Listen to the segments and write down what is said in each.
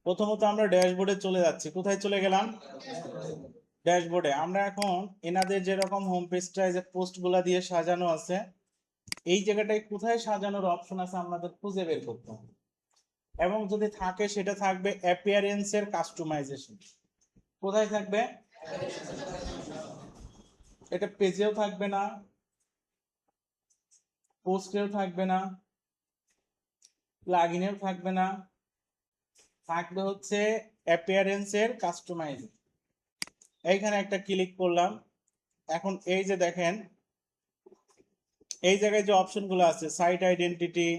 প্রথমত আমরা ড্যাশবোর্ডে চলে যাচ্ছি। কোথায় চলে গেলাম? ড্যাশবোর্ডে। আমরা এখন এনাদের যেরকম হোম পেজটা যে পোস্টগুলা দিয়ে সাজানো আছে, এই জায়গাটায় কোথায় সাজানোর অপশন আছে আমাদের খুঁজে বের করতে হবে, এবং যদি থাকে সেটা থাকবে অ্যাপিয়ারেন্সের কাস্টমাইজেশন। কোথায় থাকবে? এটা পেজেও থাকবে না, পোস্টেও থাকবে না, প্লাগইনেও থাকবে না, থাকবে হচ্ছে অ্যাপিয়ারেন্সের কাস্টমাইজ। এইখানে একটা ক্লিক করলাম। এখন এই যে দেখেন, এই জায়গায় যে অপশনগুলো আছে, site identity,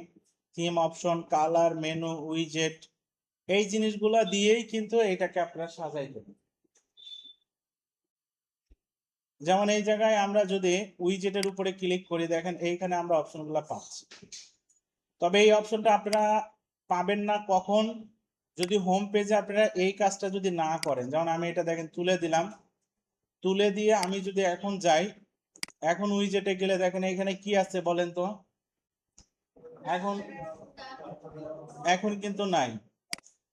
theme option, colour, menu, উইজেট, এই জিনিসগুলো দিয়েই কিন্তু এটাকে আপনারা সাজাইতে পারেন। যেমন এই জায়গায় আমরা যদি উইজেটের উপরে ক্লিক করি, দেখেন এইখানে আমরা অপশনগুলো পাচ্ছি। তবে এই অপশনটা আপনারা পাবেন না কখন? যদি হোম পেজে আপনারা এই কাজটা যদি না করেন। যেমন আমি এটা দেখেন তুলে দিলাম, তুলে দিয়ে আমি যদি এখন যাই, এখন উইজেটে গেলে দেখেন এখানে কি আছে বলেন তো? এখন এখন কিন্তু নাই।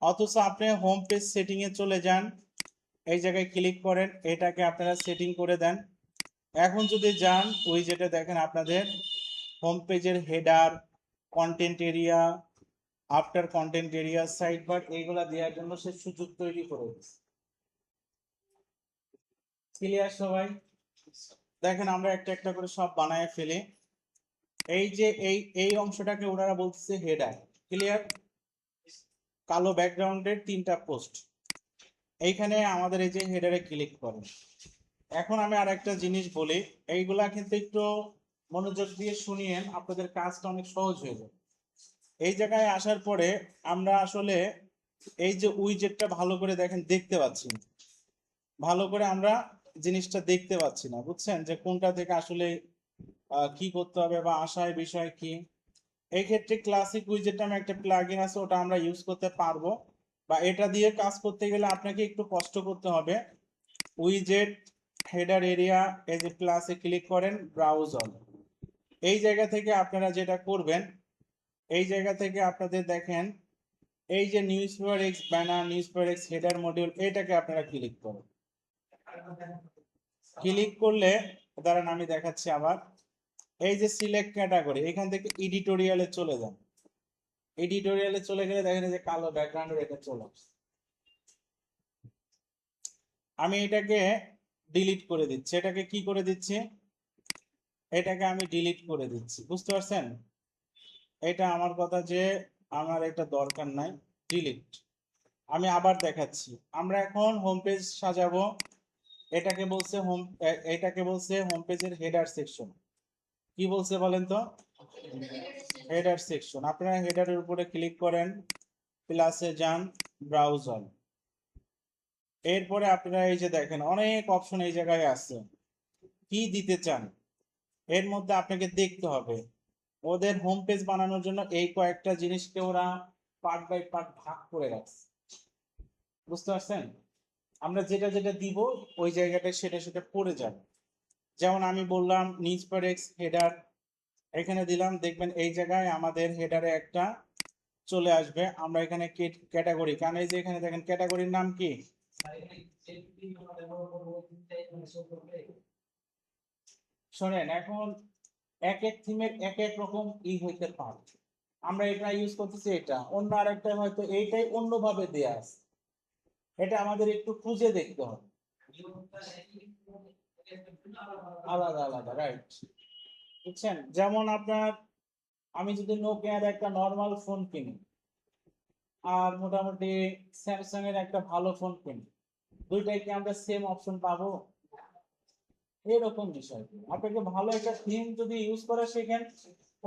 অথচ আপনি হোম পেজ সেটিং এ চলে যান, এই জায়গায় ক্লিক করেন, এটাকে আপনারা সেটিং করে দেন। এখন যদি যান উইজেটে, দেখেন আপনাদের হোম পেজের header, content area, after content area, side bar, এইগুলা দেওয়ার জন্য সে সুযোগ তৈরি করে দিচ্ছে। ক্লিয়ার সবাই? দেখেন আমরা একটা একটা করে সব বানায় ফেলি। এই যে এই অংশটাকে ওনারা বলতেছে হেডার। ক্লিয়ার? কালো ব্যাকগ্রাউন্ডের 3টা পোস্ট, এইখানে আমাদের এই যে হেডারে ক্লিক করেন। এখন আমি আর একটা জিনিস বলি, এইগুলা কিন্তু একটু মনোযোগ দিয়ে শুনিয়েন, আপনাদের কাজটা অনেক সহজ হয়ে যাবে। এই জায়গায় আসার পরে আমরা আসলে এই যে উইজেটটা ভালো করে দেখেন দেখতে পাচ্ছি না। ভালো করে আমরা জিনিসটা দেখতে পাচ্ছি না, বুঝছেন যে কোনটা থেকে আসলে কি করতে হবে বা আশায় বিষয় কি। এই ক্ষেত্রে ক্লাসিক উইজেট নামে একটা প্লাগইন আছে, ওটা আমরা ইউজ করতে পারবো, বা এটা দিয়ে কাজ করতে গেলে আপনাকে একটু কষ্ট করতে হবে। উইজেট, হেডার এরিয়া, এই যে প্লাসে ক্লিক করেন, ব্রাউজ অল। এই জায়গা থেকে আপনারা যেটা করবেন, এই জায়গা থেকে আপনাদের দেখেন এই যে news paper x banner, news paper x header module, এটাকে আপনারা ক্লিক করেন। ক্লিক করলে দাঁড়ান আমি দেখাচ্ছি আবার। এই যে সিলেক্ট ক্যাটাগরি, এখান থেকে এডিটোরিয়ালে চলে যান। এডিটোরিয়ালে চলে গেলে দেখেন যে কালো ব্যাকগ্রাউন্ডের এটা চলে আসছে। আমি এটাকে ডিলিট করে দিচ্ছি। এটাকে কি করে দিচ্ছি? এটাকে আমি ডিলিট করে দিচ্ছি। বুঝতে পারছেন? এটা আমার কথা যে আমার এটা দরকার নাই, ডিলিট। আমি আবার দেখাচ্ছি। আমরা এখন হোম পেজ সাজাবো, এটাকে বলছে হোম, এটাকে বলছে হোম পেজের হেডার সেকশন। কি বলছে বলেন তো? Header section. আপনারা হেডারের উপরে ক্লিক করেন, প্লাসে যান, ব্রাউজ অল। এরপরে আপনারা এই যে দেখেন অনেক অপশন এই জায়গায় আছে, কি দিতে চান এর মধ্যে আপনাকে দেখতে হবে। ওদের হোম পেজ বানানোর জন্য এই কয়েকটা জিনিসকে ওরা পার্ট বাই পার্ট ভাগ করে রাখছে। বুঝতে পারছেন? আমরা যেটা যেটা দিব ওই জায়গাটায় সেটা সেটা পড়ে যাবে। যেমন আমি বললাম নিউজ পেপার এক্স হেডার, এখানে দিলাম, দেখবেন এই জায়গায় আমাদের হেডারে একটা চলে আসবে। আমরা এখানে ক্যাটাগরি, কারণ এই যে এখানে দেখেন ক্যাটাগরির নাম কি, শোনেন এখন এক এক থিমের এক এক রকম হইতে পারে। আমরা এটা ইউজ করতেছি, এটা অন্য আরেকটা হয়তো এইটাই অন্যভাবে দেয়া আছে, এটা আমাদের একটু খুঁজে দেখতে হবে। আলাদা আলাদা, রাইট। বুঝছেন? যেমন আপনার, আমি যদি নোকিয়ার একটা নর্মাল ফোন কিনি আর মোটামুটি স্যামসাং এর একটা ভালো ফোন কিনি, দুইটাই কি আমরা সেম অপশন পাবো? এরকম বিষয়। আপনাকে ভালো একটা থিম যদি ইউজ করা শেখেন,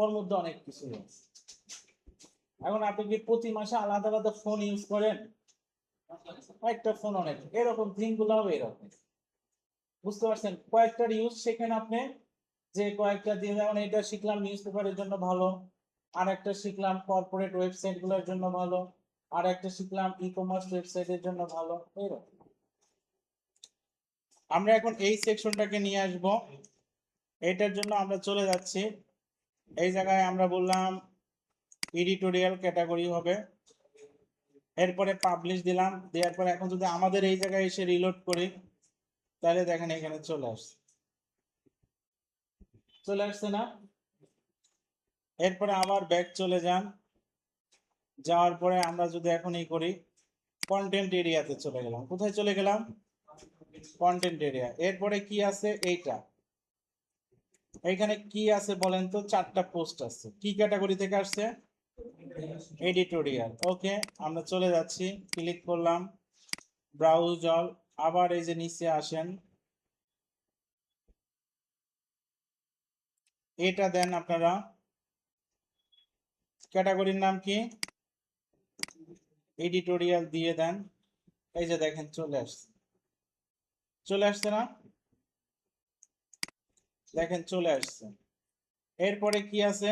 ওর মধ্যে অনেক কিছু আছে। এখন আপনি কি প্রতি মাসে আলাদা আলাদা ফোন ইউজ করেন? একটা ফোন অনেক, এরকম থিম গুলো হবে এরকম। বুঝতে পারছেন? কয়েকটার ইউজ শেখেন আপনি, যে কয়েকটা দিয়ে, যেমন এটা শিখলাম নিউজ পেপারের জন্য ভালো, আর একটা শিখলাম কর্পোরেট ওয়েবসাইট গুলোর জন্য ভালো, আর একটা শিখলাম ই কমার্স ওয়েবসাইটের জন্য ভালো, এরকম। আমরা এখন এই সেকশনটাকে নিয়ে আসব। এটার জন্য আমরা চলে যাচ্ছি, এই জায়গায় আমরা বললাম এডিটোরিয়াল ক্যাটাগরি হবে। এরপরে পাবলিশ দিলাম, দেওয়ার পরে এখন যদি আমাদের এই জায়গায় এসে রিলোড করি, তাহলে দেখেন এখানে চলে আসছে, চলে আসছে না? এরপরে আবার ব্যাক চলে যান, যাওয়ার পরে আমরা যদি এখন এই করি, কন্টেন্ট এরিয়াতে চলে গেলাম। কোথায় চলে গেলাম? Content area. এরপরে কি আছে? এইটা, এইখানে কি আছে বলেন তো? 4টা পোস্ট আছে। কি ক্যাটাগরি থেকে আসছে? এডিটোরিয়াল। ওকে, আমরা চলে যাচ্ছি, ক্লিক করলাম, ব্রাউজ অল, আবার এই যে নিচে আসেন, এটা দেন আপনারা, ক্যাটাগরির নাম কি? এডিটোরিয়াল দিয়ে দেন। এই যে দেখেন চলে আসছে, চলে আসছে না? দেখেন চলে আসছে। এরপরে কি আছে?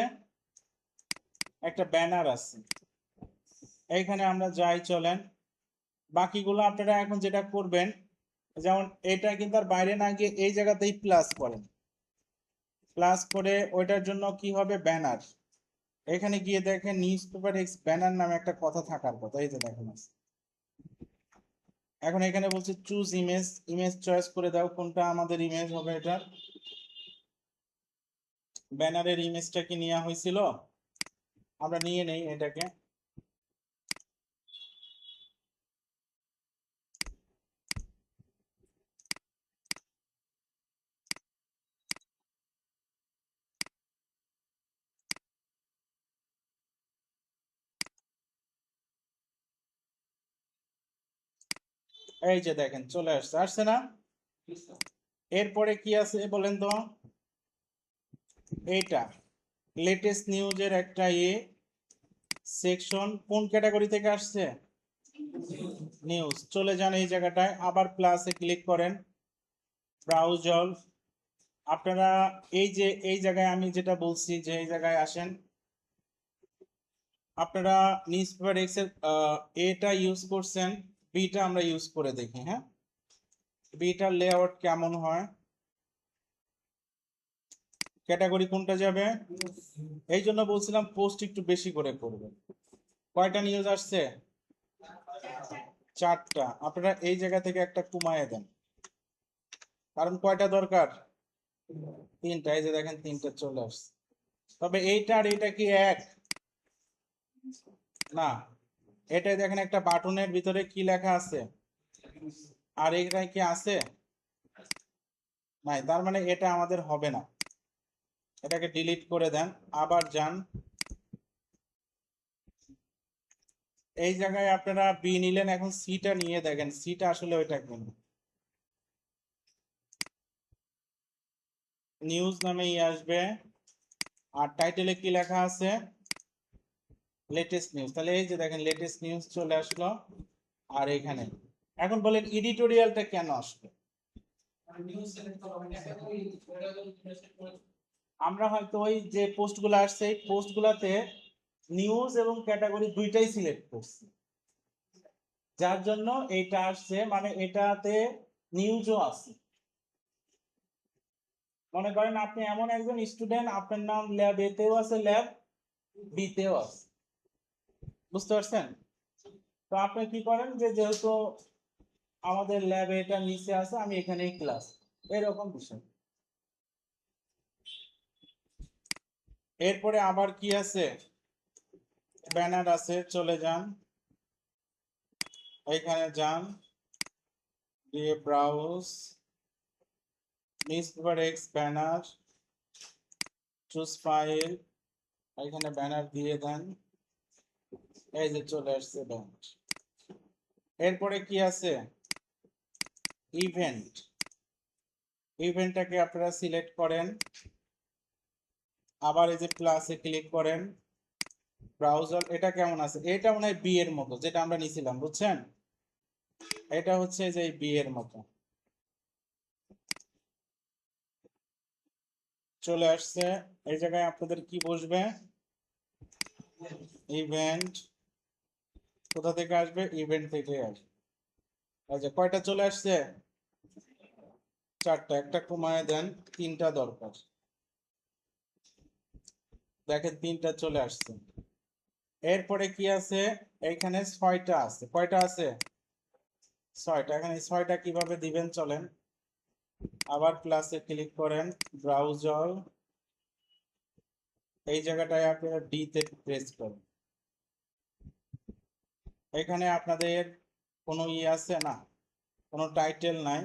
একটা ব্যানার আছে, এইখানে আমরা যাই, চলেন। বাকিগুলো আপনারা এখন যেটা করবেন, যেমন এটা কিন্তু আর বাইরে না গিয়ে এই জায়গাতেই প্লাস করেন, প্লাস করে ওইটার জন্য কি হবে? ব্যানার। এখানে গিয়ে দেখেন নিউজ পেপার এক্স ব্যানার নামে একটা কথা থাকার কথা, এই যে দেখেন আছে। এখন এখানে বলছে চুজ ইমেজ, ইমেজ চয়েস করে দাও, কোনটা আমাদের ইমেজ হবে। এটা ব্যানারের ইমেজটা কি নেওয়া হয়েছিল? আমরা নিয়ে নেই এটাকে। এই যে দেখেন চলে আসছে, আসছে না? এরপরে কি আছে বলেন তো? এইটা লেটেস্ট নিউজের একটা সেকশন, কোন ক্যাটাগরি থেকে আসছে? নিউজ। চলে যান এই জায়গাটায়, আবার প্লাসে ক্লিক করেন, ব্রাউজ অল। আপনারা এই যে এই জায়গায় আমি যেটা বলছি, যে এই জায়গায় আসেন, আপনারা নিউজ পেপার এক্স এর এটা ইউজ করছেন, বিটা আমরা ইউজ করে দেখি। হ্যাঁ, বিটার লেআউট কেমন হয়? ক্যাটাগরি কোনটা যাবে? এই জন্য বলছিলাম পোস্ট একটু বেশি করে করবেন। কয়টা নিউজ আসছে? 4টা। আপনারা এই জায়গা থেকে একটা কমায় দেন, কারণ কয়টা দরকার? 3টা। এই যে দেখেন 3টা চলে আসছে। তবে এইটা আর এইটা কি এক? না, এটাই দেখেন একটা বাটনের ভিতরে কি লেখা আছে, আর এইটাই কি আছে? নাই, তার মানে এটা আমাদের হবে না, এটাকে ডিলিট করে দেন। আবার যান, এই জায়গায় আপনারা বি নিলেন, এখন সিটা নিয়ে দেখেন সিটা আসলে ওইটা কিনা। নিউজ নামেই আসবে, আর টাইটেলে কি লেখা আছে? Latest news. তাহলে এই যে দেখেন লেটেস্ট নিউজ চলে আসলো। আর এখানে এখন বলেন এডিটোরিয়ালটা কেন আসলো? আমরা হয়তো ওই যে পোস্টগুলো আসছে, এই পোস্টগুলোতে নিউজ এবং ক্যাটাগরি দুইটাই সিলেক্ট করছি, যার জন্য এটা আসছে, মানে এটাতে নিউজও আছে। মনে করেন আপনি এমন একজন স্টুডেন্ট, আপনার নাম ল্যাব এতেও আছে, ল্যাব বিতেও আছে, বুঝতে পারছেন? তো আপনি কি করেন, যে যেহেতু আমাদের ল্যাবে এটা নিচে আছে, আমি এখানেই ক্লাস, এরকম বিষয়। এরপরে আবার কি আছে? ব্যানার আছে, চলে যান, এখানে যান, দিয়ে browse, newspaper x banner, choose file, এখানে ব্যানার দিয়ে দেন, এই যে চলে আসছে ব্যানার। এরপরে কি আছে? ইভেন্ট। ইভেন্টটাকে আপনারা সিলেক্ট করেন, আবার এই যে প্লাসে ক্লিক করেন, ব্রাউজার। এটা কেমন আছে? এটা মনে হয় বি এর মতো, যেটা আমরা নিছিলাম, বুঝছেন? এটা হচ্ছে যে বি এর মতো চলে আসছে। এই জায়গায় আপনাদের কি বসবে? ইভেন্ট। কোথা থেকে আসবে? ইভেন্ট থেকে আসবে। আচ্ছা, কয়টা চলে আসছে? 4টা। একটা কমায় দেন, 3টা দরকার। দেখেন 3টা চলে আসছে। এরপরে কি আছে, এখানে 6টা আছে, কয়টা আছে, 6টা। এখানে 6টা কিভাবে দিবেন চলেন, আবার প্লাসে ক্লিক করেন, ব্রাউজার, এই জায়গাটায় আপনারা ডি তে প্রেস করেন। এখানে আপনাদের কোনো আছে না, কোনো টাইটেল নাই,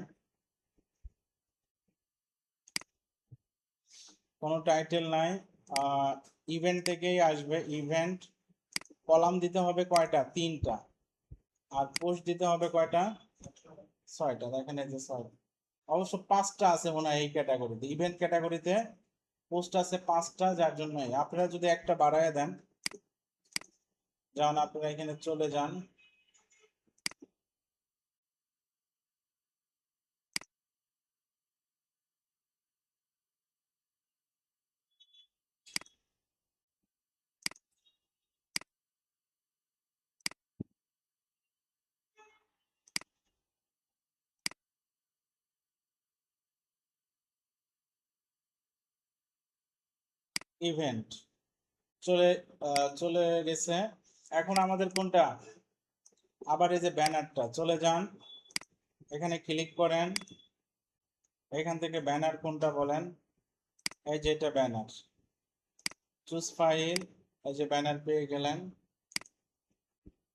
কোনো টাইটেল নাই, ইভেন্ট থেকেই আসবে। ইভেন্ট কলাম দিতে হবে কয়টা, 3টা, আর পোস্ট দিতে হবে কয়টা, 6টা। দেখেন এই যে 6টা, অবশ্য 5টা আছে মনে হয় এই ক্যাটাগরিতে, ইভেন্ট ক্যাটাগরিতে পোস্ট আছে 5টা, যার জন্য আপনারা যদি একটা বাড়ায় দেন, যেমন আপনারা এখানে চলে যান, ইভেন্ট চলে চলে গেছে। এখন আমাদের কোনটা, আবার এই যে ব্যানারটা, চলে যান, এখানে ক্লিক করেন, এখান থেকে ব্যানার কোনটা বলেন, এই যে এটা ব্যানার, চুজ ফাইল, এই যে ব্যানার পেয়ে গেলেন।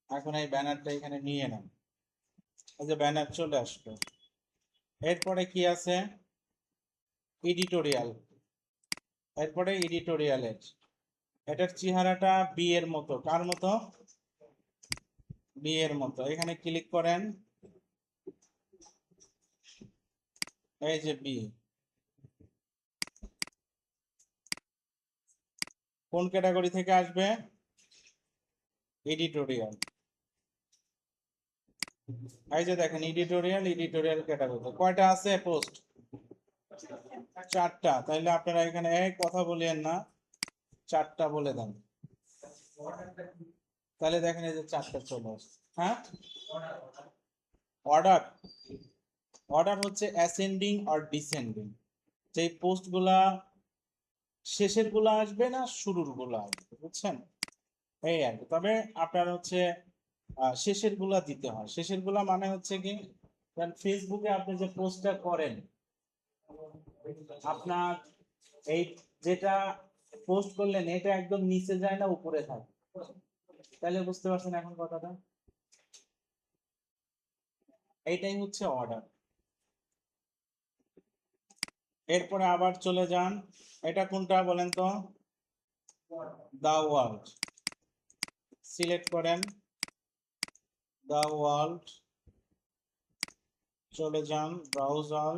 এখন এই ব্যানারটা এখানে নিয়ে নেন, এই যে ব্যানার চলে আসলো। এরপরে কি আছে, এডিটোরিয়াল, এরপরে এডিটোরিয়ালের এটার চেহারাটা বি এর মতো, কার মতো, বি এর মতো। এখানে ক্লিক করেন, এই যে বি, কোন ক্যাটাগরি থেকে আসবে, এডিটোরিয়াল। এই যে দেখেন এডিটোরিয়াল, এডিটোরিয়াল ক্যাটাগরি কয়টা আছে, পোস্ট 4টা। তাইলে আপনারা এখানে এই কথা বলেন না, 4টা বলে দেন, তাহলে দেখেন এই যে 4টা চলে আসছে। হ্যাঁ, অর্ডার, অর্ডার হচ্ছে অ্যাসেন্ডিং আর ডিসেন্ডিং, যে পোস্ট গুলা শেষের গুলা আসবে না শুরুর গুলা আসবে, বুঝছেন, এই আর কি। তবে আপনার হচ্ছে শেষের গুলা দিতে হয়, শেষের গুলা মানে হচ্ছে কি, ফেসবুকে আপনি যে পোস্টটা করেন, আপনার এই যেটা পোস্ট করলেন এটা একদম নিচে যায় না উপরে থাকে, তাহলে বুঝতে পারছেন এখন কথাটা, এইটাই হচ্ছে অর্ডার। এরপরে আবার চলে যান, এটা কোনটা বলেন তো, দা ওয়ার্ল্ড, সিলেক্ট করেন, দা ওয়ার্ল্ড, চলে যান ব্রাউজার,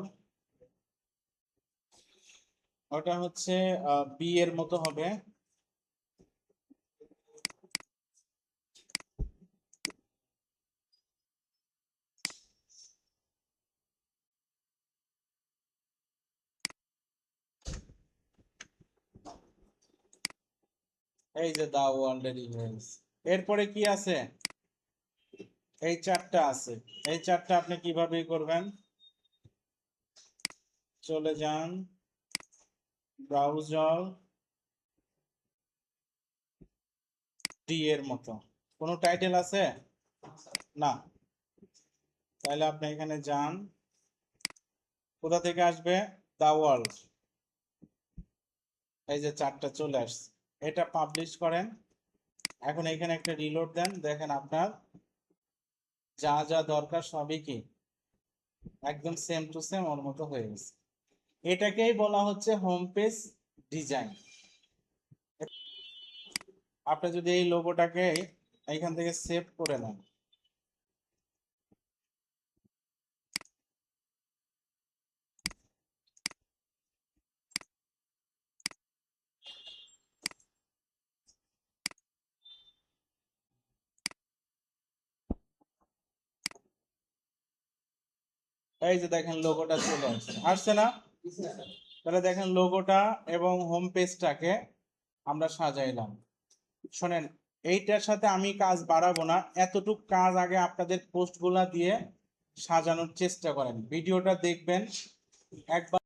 ওটা হচ্ছে বি এর মতো হবে। এই যে দা ওয়ার্ল্ডের ইমেজ। এরপরে কি আছে, এই 4টা আছে, এই 4টা আপনি কিভাবে করবেন, চলে যান ব্রাউজার, ডি এর মতো, কোনো টাইটেল আছে না, তাহলে আপনি এখানে যান, কোথা থেকে আসবে, দা ওয়ার্ল্ড, এই যে 4টা চলে আসছে, এটা পাবলিশ করেন। এখন এখানে একটা রিলোড দেন, দেখেন আপনার যা যা দরকার সবই কি একদম সেম টু সেম ওর মতো হয়ে গেছে। এটাকেই বলা হচ্ছে হোম পেজ ডিজাইন। আপনি যদি এই লোগোটাকে এখান থেকে সেভ করে নেন, এই যে দেখেন লোগোটা চলে আসছে, আসছে না, তাহলে দেখেন লোগোটা এবং হোম পেজটাকে আমরা সাজাইলাম। শোনেন, এইটার সাথে আমি কাজ বাড়াবো না, এতটুক কাজ আগে আপনাদের পোস্টগুলা দিয়ে সাজানোর চেষ্টা করেন, ভিডিওটা দেখবেন একবার।